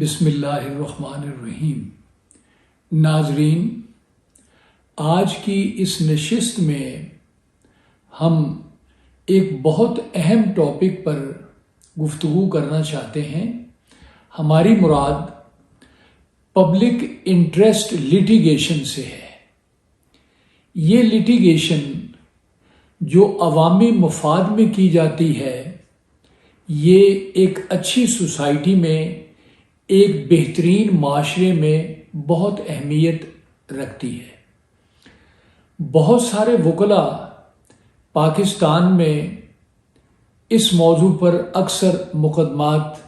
بسم اللہ الرحمن الرحیم۔ ناظرین، آج کی اس نشست میں ہم ایک بہت اہم ٹاپک پر گفتگو کرنا چاہتے ہیں۔ ہماری مراد پبلک انٹرسٹ لیٹیگیشن سے ہے۔ یہ لیٹیگیشن جو عوامی مفاد میں کی جاتی ہے، یہ ایک اچھی سوسائٹی میں، ایک بہترین معاشرے میں بہت اہمیت رکھتی ہے۔ بہت سارے وکلاء پاکستان میں اس موضوع پر اکثر مقدمات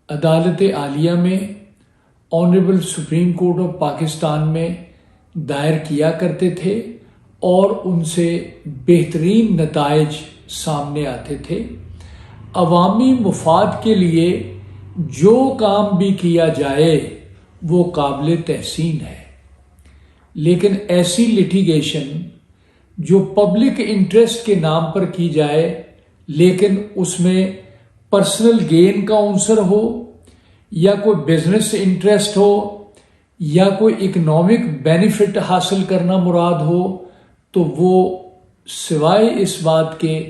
عدالت عالیہ میں، honourable supreme court of Pakistan میں دائر کیا کرتے تھے اور ان سے بہترین نتائج سامنے آتے تھے۔ عوامی مفاد کے لیے جو کام بھی کیا جائے وہ قابل تحسین ہے، لیکن ایسی لٹیگیشن جو پبلک انٹرسٹ کے نام پر کی جائے لیکن اس میں پرسنل گین کا عنصر ہو، یا کوئی بزنس انٹرسٹ ہو، یا کوئی اکنامک بینیفٹ حاصل کرنا مراد ہو، تو وہ سوائے اس بات کے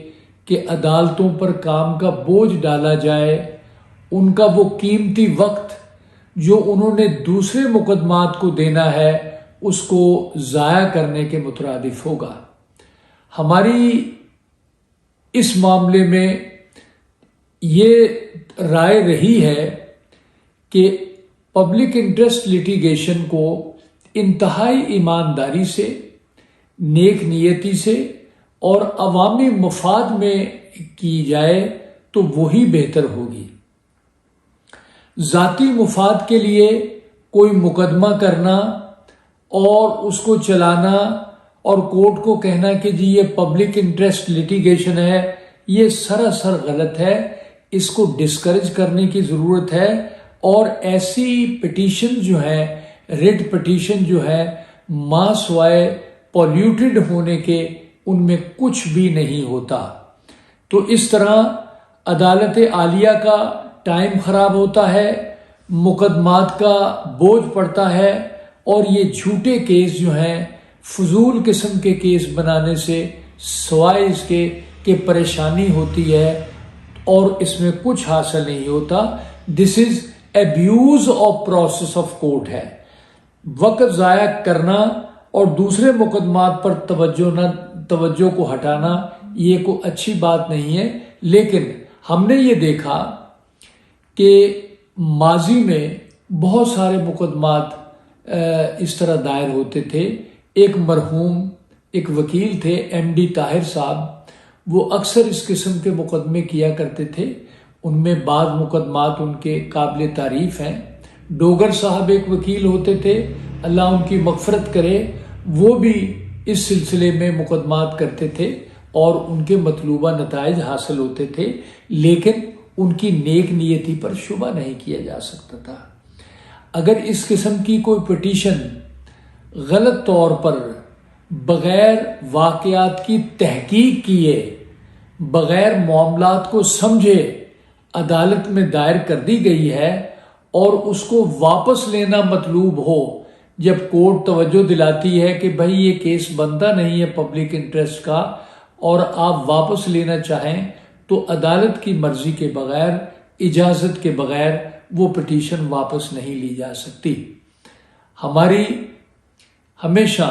کہ عدالتوں پر کام کا بوجھ ڈالا جائے، ان کا وہ قیمتی وقت جو انہوں نے دوسرے مقدمات کو دینا ہے اس کو ضائع کرنے کے مترادف ہوگا۔ ہماری اس معاملے میں یہ رائے رہی ہے کہ پبلک انٹرسٹ لیٹیگیشن کو انتہائی ایمانداری سے، نیک نیتی سے اور عوامی مفاد میں کی جائے تو وہی بہتر ہوگی۔ ذاتی مفاد کے لیے کوئی مقدمہ کرنا اور اس کو چلانا اور کورٹ کو کہنا کہ جی یہ پبلک انٹرسٹ لیٹیگیشن ہے، یہ سراسر غلط ہے۔ اس کو ڈسکریج کرنے کی ضرورت ہے، اور ایسی پٹیشن جو ہے، ریٹ پٹیشن جو ہے، ماں سوائے پولیوٹڈ ہونے کے ان میں کچھ بھی نہیں ہوتا۔ تو اس طرح عدالت عالیہ کا ٹائم خراب ہوتا ہے، مقدمات کا بوجھ پڑتا ہے، اور یہ جھوٹے کیس جو ہیں، فضول قسم کے کیس بنانے سے سوائے اس کے کہ پریشانی ہوتی ہے اور اس میں کچھ حاصل نہیں ہوتا۔ This is abuse of process of court ہے۔ وقت ضائع کرنا اور دوسرے مقدمات پر توجہ کو ہٹانا یہ کوئی اچھی بات نہیں ہے۔ لیکن ہم نے یہ دیکھا کہ ماضی میں بہت سارے مقدمات اس طرح دائر ہوتے تھے۔ ایک مرحوم ایک وکیل تھے، ایم ڈی طاہر صاحب، وہ اکثر اس قسم کے مقدمے کیا کرتے تھے۔ ان میں بعض مقدمات ان کے قابل تعریف ہیں۔ ڈوگر صاحب ایک وکیل ہوتے تھے، اللہ ان کی مغفرت کرے، وہ بھی اس سلسلے میں مقدمات کرتے تھے اور ان کے مطلوبہ نتائج حاصل ہوتے تھے، لیکن ان کی نیک نیتی پر شبہ نہیں کیا جا سکتا تھا۔ اگر اس قسم کی کوئی پٹیشن غلط طور پر بغیر واقعات کی تحقیق کیے، بغیر معاملات کو سمجھے عدالت میں دائر کر دی گئی ہے اور اس کو واپس لینا مطلوب ہو، جب کورٹ توجہ دلاتی ہے کہ بھائی یہ کیس بنتا نہیں ہے پبلک انٹرسٹ کا اور آپ واپس لینا چاہیں، تو عدالت کی مرضی کے بغیر، اجازت کے بغیر وہ پٹیشن واپس نہیں لی جا سکتی۔ ہماری ہمیشہ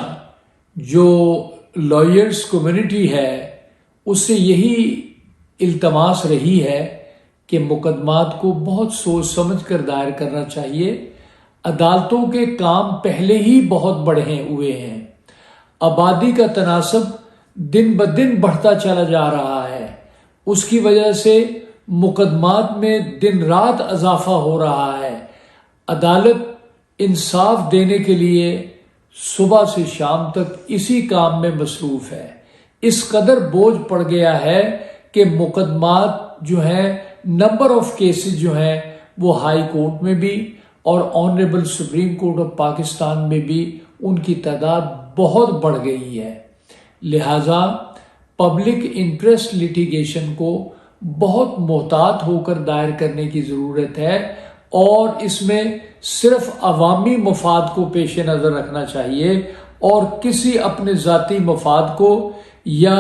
جو لائرز کمیونٹی ہے اس سے یہی التماس رہی ہے کہ مقدمات کو بہت سوچ سمجھ کر دائر کرنا چاہیے۔ عدالتوں کے کام پہلے ہی بہت بڑھے ہوئے ہیں، آبادی کا تناسب دن بدن بڑھتا چلا جا رہا ہے، اس کی وجہ سے مقدمات میں دن رات اضافہ ہو رہا ہے۔ عدالت انصاف دینے کے لیے صبح سے شام تک اسی کام میں مصروف ہے۔ اس قدر بوجھ پڑ گیا ہے کہ مقدمات جو ہیں، نمبر آف کیسز جو ہیں، وہ ہائی کورٹ میں بھی اور honourable supreme court of Pakistan میں بھی ان کی تعداد بہت بڑھ گئی ہے۔ لہٰذا پبلک انٹرسٹ لیٹیگیشن کو بہت محتاط ہو کر دائر کرنے کی ضرورت ہے، اور اس میں صرف عوامی مفاد کو پیش نظر رکھنا چاہیے اور کسی اپنے ذاتی مفاد کو یا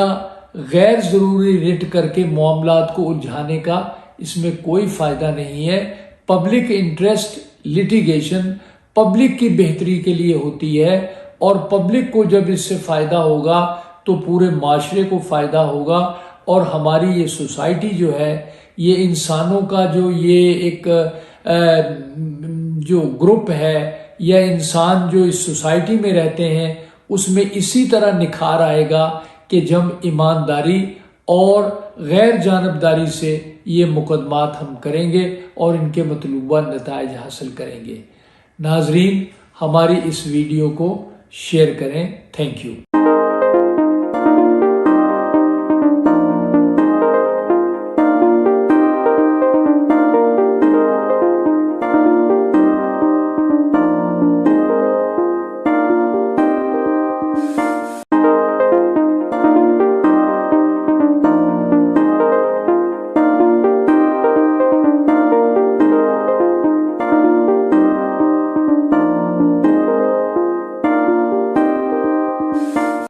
غیر ضروری رٹ کر کے معاملات کو الجھانے کا اس میں کوئی فائدہ نہیں ہے۔ پبلک انٹرسٹ لیٹیگیشن پبلک کی بہتری کے لیے ہوتی ہے، اور پبلک کو جب اس سے فائدہ ہوگا تو پورے معاشرے کو فائدہ ہوگا، اور ہماری یہ سوسائٹی جو ہے، یہ انسانوں کا جو یہ ایک جو گروپ ہے یا انسان جو اس سوسائٹی میں رہتے ہیں، اس میں اسی طرح نکھار آئے گا کہ جب ایمانداری اور غیر جانبداری سے یہ مقدمات ہم کریں گے اور ان کے مطلوبہ نتائج حاصل کریں گے۔ ناظرین، ہماری اس ویڈیو کو شیئر کریں۔ Thank you.